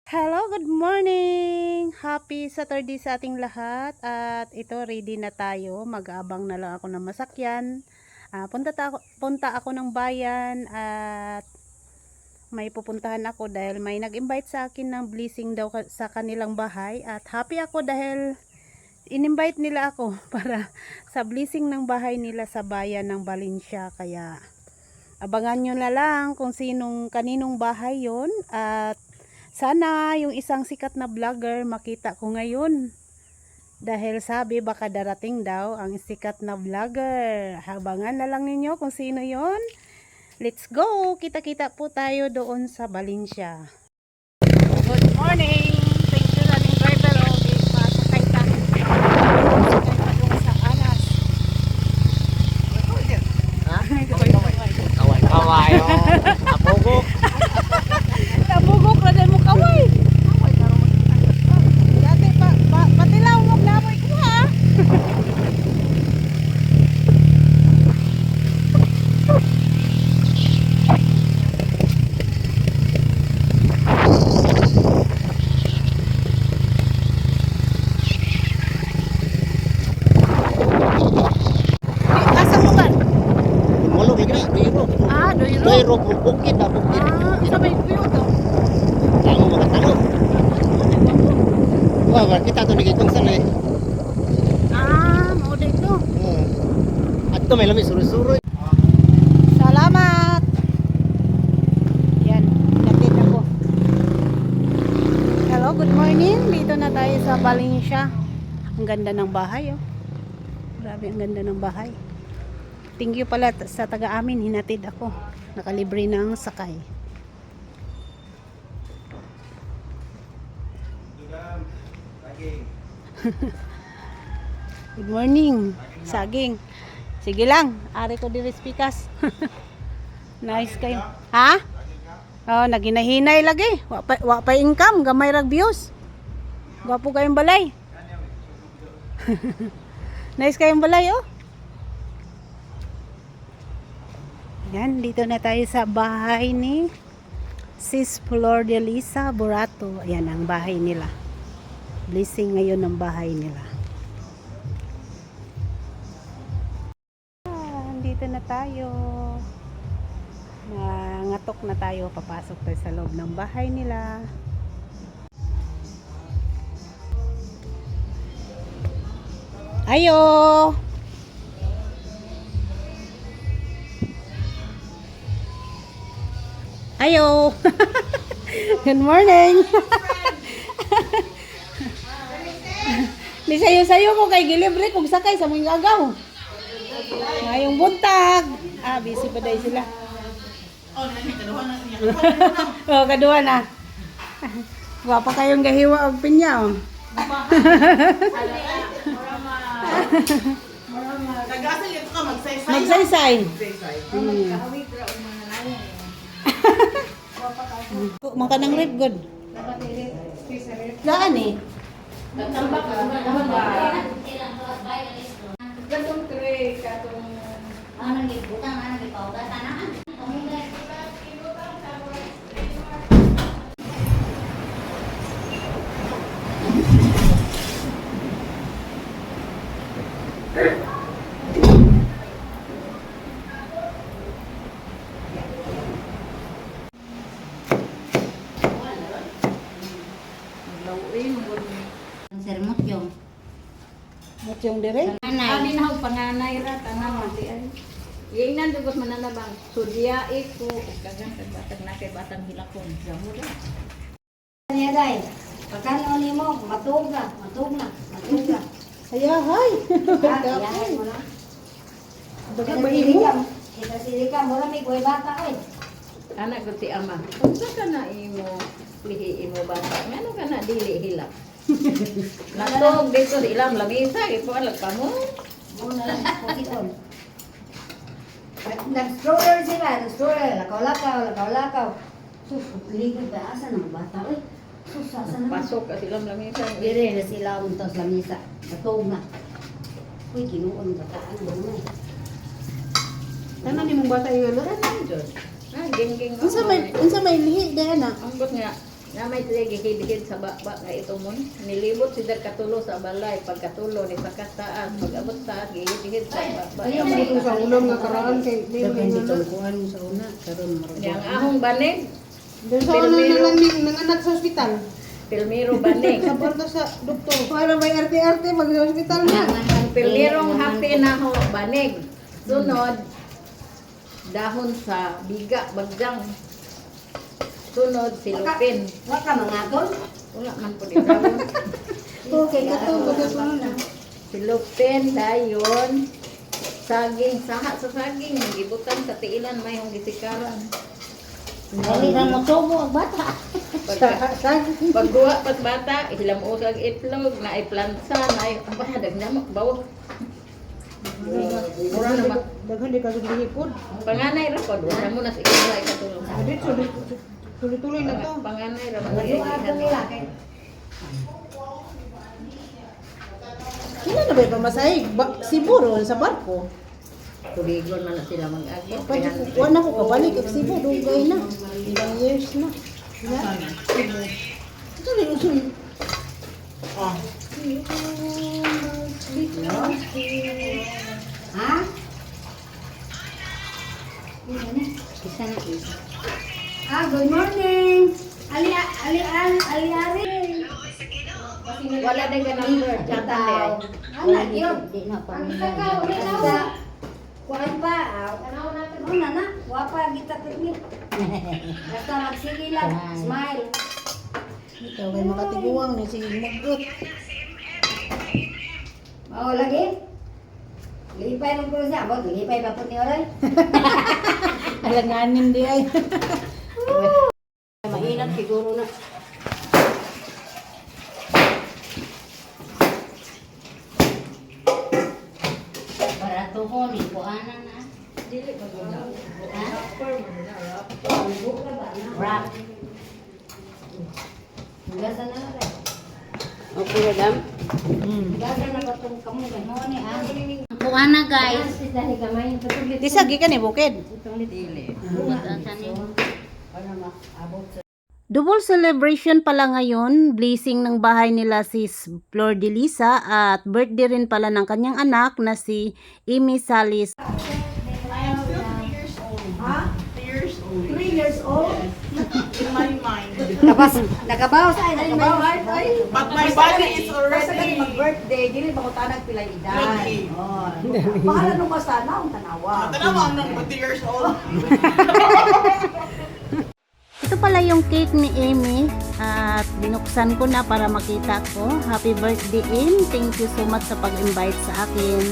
Hello, good morning! Happy Saturday sa ating lahat. At ito, ready na tayo. Mag-aabang na lang ako ng masakyan. Punta ako ng bayan at may pupuntahan ako dahil may nag-invite sa akin ng blessing daw sa kanilang bahay. At happy ako dahil in-invite nila ako para sa blessing ng bahay nila sa bayan ng Valencia. Kaya abangan nyo na lang kung kaninong bahay yon. At sana yung isang sikat na vlogger makita ko ngayon. Dahil sabi baka darating daw ang sikat na vlogger. Habangan na lang ninyo kung sino yon. Let's go! Kita-kita po tayo doon sa Valencia. Good morning! Thank you running driver. Okay, pasakay ka. Pasakay pa doon sa alas. Kaway, apogok. Tabugok na din mo kaway. Dati patilaw mo na mo ko ha. Asa mo ba? Mulog lagi na, doyro. Doyro. Doyro, bukid na, bukid. Sa may kuyo to. Tango makatalo. Wah, kita to nagitong sana eh. Mo dito. At to may lami suruy-suruy. Salamat. Yan, natin ako. Hello, good morning. Dito na tayo sa Valencia. Ang ganda ng bahay, oh. Grabe, ang ganda ng bahay. Thank you pala sa taga-amin, hinatid ako. Nakalibre ng sakay. Good morning. Saging. Sige lang, ari ko diri spikas. Nice kayo. Ha? Oh, naginahinay lagi. Wa pa income, gamay rag views. Gwapo kayong balay. Nice kayong balay, oh. Yan, dito na tayo sa bahay ni Sis Flor de Lisa Burato. Ayan ang bahay nila. Blessing ngayon ng bahay nila. Dito na tayo. Nangatok na tayo. Papasok tayo sa loob ng bahay nila. Ayo! Ayo! Good morning! Di sayo-sayo ko kay gilibre kung sakay sa mga agaw. Ngayong buntag. Busy pa dahi sila. Oh, kaduha na. Wapa kayong gahiwa og pinya, oh. Magsaysay. Maka ng rib good. Saan eh? Sir Mutyong. Mutyong dire? Anay. Alin hau panganay ra tanan mati ay. Yainan dugos mananabang sudya iko kagang batang na kay batang hilakon. Jamu ra. Niya day. Pagkano ni mo, matug na. Ayahay. Ayahay mo na. Baga mahimo. Ito silika mo na may kuy bata ay. Anak ko si ama. Unsa ka na imo lihi imo bata? Ngano ka na dili hilak? Natog dito sa ilang lamisa ipo alag ka mo. Mo na lang pukiton. Nag-stroller sila, lakaw-lakaw. Sus, ligod ba asa ng bata ay. Sus, asa na. Pasok ka silang lamisa. Dire na sila untos lamisa. Matug na. Uy, kinuon bataan mo na. Tanan imong bata yung ano? Tanan jud. Geng-geng. Unsa may lihi dahil na? Ambot nga Na may gihid-hid sa baba nga ito mo. Nilibot si katulo sa balay. Pagkatulo ni pagkataas. Pag-abot taas, gihid-hid sa baba. Ayaw mo itong sa ulam nga karaan kay di mo Hindi na. tulukuhan mo sa una. Karon Yang ahong banig, Doon sa una na lang nanganak sa ospital. Pilmiro banig. Sa porto sa doktor. Para may arte-arte mag sa ospital na. Ang pilmirong happy na ho, banig. Sunod, dahon sa biga, bagjang. Sunod, silupin. Wa ka mga tol. Wala man po din dahon. Okay, kato magkasunod na. Silupin, dayon, saging, saha sa saging. Gibutan sa tiilan, may yung gisikaran. Dali na mo tubo ang bata. Pagduwa pas bata, ilam usag itlog, na ay plansa, na ay abahadag na bawo. Mura na ba? Daghan di ka sa lihipod. Panganay ra pod, wala mo na sa ikula ikatulong. Adit tuloy-tuloy na to. Panganay ra man. Ato nila kay Sino na ba pamasahe? Cebu sa barko. Tuligon man na sila mag-agi. Pwede ko, wala ko kabalik at Cebu, dugay na. Ilang years na. Ito rin usun. ha? Isa na isa. Good morning. Ali. Wala din ka number, chatan de ay. Wala yun. Di na pa nila. Kuan pa. Ano na? Wapa kita permit. Basta magsige lang. Smile. Ikaw ay makatiguang ni si Mugot. Mau lagi? Lipay mo ko siya. Abot, lipay pa po ni Oray. Alanganin di ay. Mainat siguro na. Barato ko, ni kuanan na. Dili pa guna. Ha? Wrap. Gasa na rin. Okay, madam. Gasa na ba itong kamay? Mo ni ha? Kuana guys. Dahil kamay. Disagi ka ni Bukid. Dili. Double celebration pala ngayon, blessing ng bahay nila si Flor de Lisa at birthday rin pala ng kanyang anak na si Amy Salis. 3 years old? In my mind. Nakabawas ay, nakabawas. But my body is already mag-birthday, dili ba ko tanag pilay edad. ready. Bahala nung masana ang tanawa. Tanawa ang nang 20 years old. Ito pala yung cake ni Amy at binuksan ko na para makita ko. Happy birthday, Amy. Thank you so much sa pag-invite sa akin.